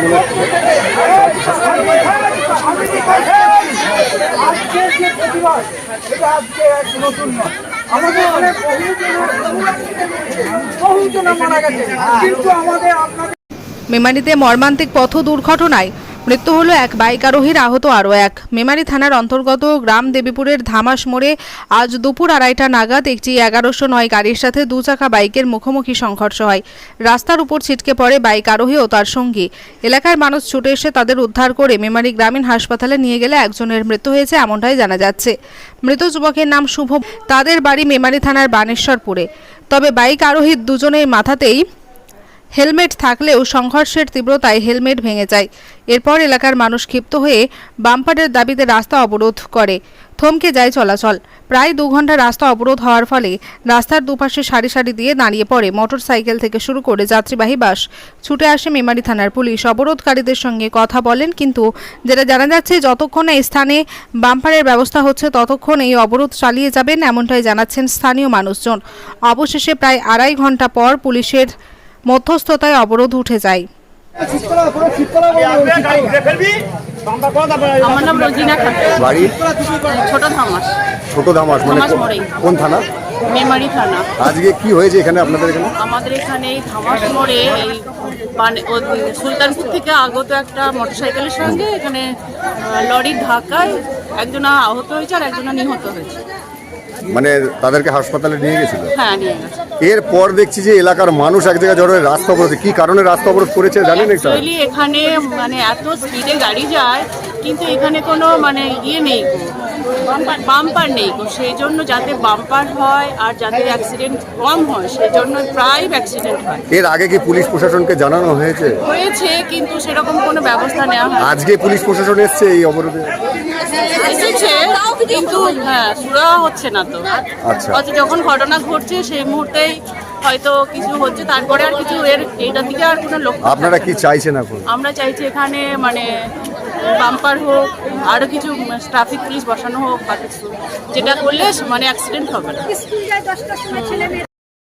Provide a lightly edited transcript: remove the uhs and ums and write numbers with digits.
মনে হচ্ছে। মেমারিতে মর্মান্তিক পথ দুর্ঘটনায় মৃত্যু হলো এক বাইক আরোহীর, আহত আরও এক। মেমারি থানার অন্তর্গত গ্রাম দেবীপুরের ধামাস মোড়ে আজ দুপুর 2:30টা নাগাদ একটি 1109 গাড়ির সাথে দুচাকা বাইকের মুখোমুখি সংঘর্ষ হয়। রাস্তার উপর ছিটকে পড়ে বাইক আরোহী ও তার সঙ্গী। এলাকার মানুষ ছুটে এসে তাদের উদ্ধার করে মেমারি গ্রামীণ হাসপাতালে নিয়ে গেলে একজনের মৃত্যু হয়েছে এমনটাই জানা যাচ্ছে। মৃত যুবকের নাম শুভ, তাদের বাড়ি মেমারি থানার বানেশ্বরপুরে। তবে বাইক আরোহীর দুজনের মাথাতেই হেলমেট থাকলেও সংঘর্ষের তীব্রতায় হেলমেট ভেঙে যায়। এরপর এলাকার মানুষ ক্ষিপ্ত হয়ে বাম্পারের দাবিতে রাস্তা অবরোধ করে, থমকে যায় চলাচল। প্রায় 2 ঘন্টা রাস্তা অবরোধ হওয়ার ফলে রাস্তার দুপাশে সারি সারি দিয়ে দাঁড়িয়ে পড়ে মোটরসাইকেল থেকে শুরু করে যাত্রীবাহী বাস। ছুটে আসে মেমারি থানার পুলিশ, অবরোধকারীদের সঙ্গে কথা বলেন, কিন্তু যেটা জানা যাচ্ছে যতক্ষণ এই স্থানে বাম্পারের ব্যবস্থা হচ্ছে ততক্ষণ এই অবরোধ চালিয়ে যাবেন, এমনটাই জানাচ্ছেন স্থানীয় মানুষজন। অবশেষে প্রায় 2.5 ঘন্টা পর পুলিশের মধ্যস্থতায় অবরোধ উঠে যায়। আমার নাম রোজিনা খাতুন, বাড়ি ছোট ধামাস। ছোট ধামাস মানে ধামাস মোড়ে। কোন থানা? মেমারি থানা। আজকে কি হয়েছে এখানে আপনাদের এখানে? আমাদের এখানে এই ধামাস মোড়ে এই সুলতানপুর থেকে আগত একটা মোটরসাইকেলের সঙ্গে এখানে লরির ধাক্কায় একজনা আহত হয়েছে আর একজনা নিহত হয়েছে। মানে তাদেরকে হাসপাতালে নিয়ে গেছিল? হ্যাঁ, নিয়ে গেছে। এরপর দেখছি যে এলাকার মানুষ এক জায়গায় জড়ো হয়ে রাস্তা অবরোধ। কি কারণে রাস্তা অবরোধ করেছে জানেন? অ্যাকচুয়ালি এখানে মানে এত স্পিডে গাড়ি যায়, কিন্তু এখানে কোনো মানে ইয়ে নেই, বাম্পার নেই, সেই জন্য যাতে বাম্পার হয় আর যাতে অ্যাক্সিডেন্ট কম হয় সেই জন্য প্রায় অ্যাক্সিডেন্ট হয়। এর আগে কি পুলিশ প্রশাসনকে জানানো হয়েছে? কিন্তু সেরকম কোনো ব্যবস্থা নেওয়া হয়। আজকে পুলিশ প্রশাসন এসছে এই অবরোধে? এসেছে, কিন্তু হ্যাঁ সুরা হচ্ছে না তো। আচ্ছা, যখন ঘটনা ঘটছে সেই মুহূর্তেই হয়তো কিছু হচ্ছে, তারপরে আর কিছু এইটা দিকে আর কোনো লক্ষ্য। আপনারা কি চাইছেন এখন? আমরা চাইছি এখানে মানে বাম্পার হোক, আরো কিছু ট্রাফিক পুলিশ বসানো হোক বা কিছু, যেটা করলে মানে অ্যাক্সিডেন্ট হবে না।